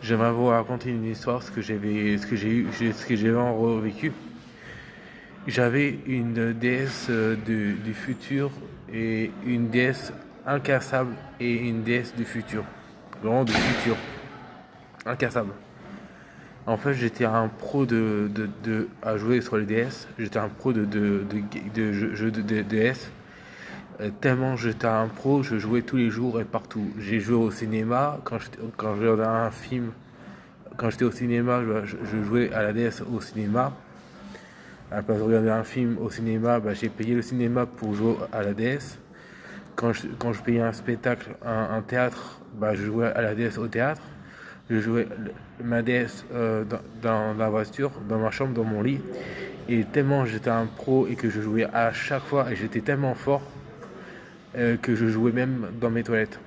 J'aimerais vous raconter une histoire, ce que j'ai revécu. J'avais une déesse du futur et une déesse incassable et une déesse du futur. Vraiment du futur, incassable. En fait, j'étais un pro à jouer sur les DS. J'étais un pro de jeux de DS. Tellement j'étais un pro, je jouais tous les jours et partout. J'ai joué au cinéma quand je regardais un film. Quand j'étais au cinéma, je jouais à la DS au cinéma. À la place de regarder un film au cinéma, j'ai payé le cinéma pour jouer à la DS. Quand je payais un spectacle, un théâtre, je jouais à la DS au théâtre. Je jouais ma DS dans la voiture, dans ma chambre, dans mon lit. Et tellement j'étais un pro et que je jouais à chaque fois, et j'étais tellement fort que je jouais même dans mes toilettes.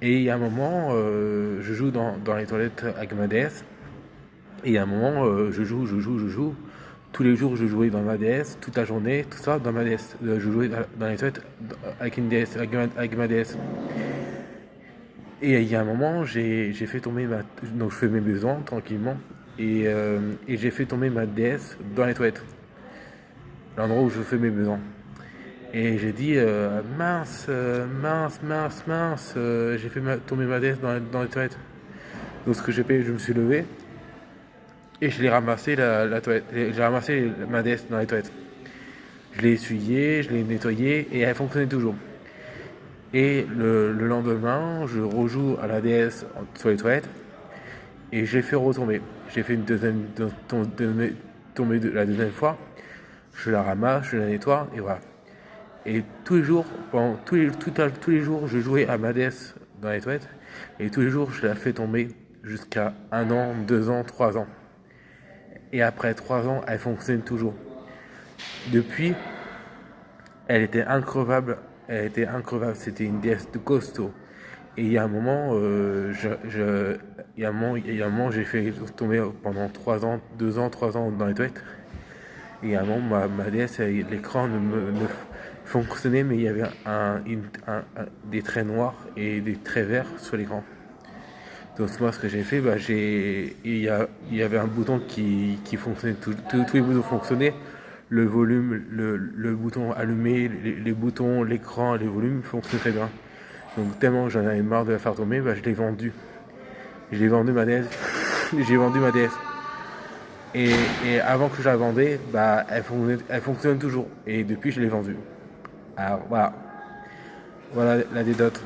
Et il y a un moment, je joue dans les toilettes avec ma DS. Et il y a un moment, je joue. Tous les jours, je jouais dans ma DS, toute la journée, tout ça, dans ma DS. Je jouais dans les toilettes avec une DS, avec ma DS. Et il y a un moment, j'ai fait tomber donc je fais mes besoins tranquillement. Et j'ai fait tomber ma DS dans les toilettes. L'endroit où je fais mes besoins. Et j'ai dit, mince, j'ai fait tomber ma DS dans les toilettes. Donc ce que j'ai fait, je me suis levé. Et je l'ai ramassé la toilette. J'ai ramassé ma DS dans les toilettes. Je l'ai essuyé, je l'ai nettoyé et elle fonctionnait toujours. Et le lendemain, je rejoue à la DS sur les toilettes et j'ai fait retomber. J'ai fait une deuxième tomber la deuxième fois. Je la ramasse, je la nettoie et voilà. Et tous les jours, pendant tous les jours, je jouais à ma DS dans les toilettes et tous les jours, je la fais tomber jusqu'à 1 an, 2 ans, 3 ans. Et après 3 ans, elle fonctionne toujours. Depuis, elle était increvable. C'était une déesse de costaud. Et il y a un moment, il y a un moment, j'ai fait tomber pendant 3 ans, 2 ans, 3 ans dans les toilettes. Et il y a un moment, ma déesse, l'écran ne fonctionnait, mais il y avait des traits noirs et des traits verts sur l'écran. Donc moi, ce que j'ai fait, il y avait un bouton qui fonctionnait, tous les boutons fonctionnaient, le volume, le bouton allumé, les boutons, l'écran, les volumes fonctionnaient très bien. Donc tellement j'en avais marre de la faire tomber, je l'ai vendu. J'ai vendu ma DS. J'ai vendu ma DS. Et avant que je la vendais, elle fonctionne toujours. Et depuis, je l'ai vendue. Alors voilà, voilà l'anecdote.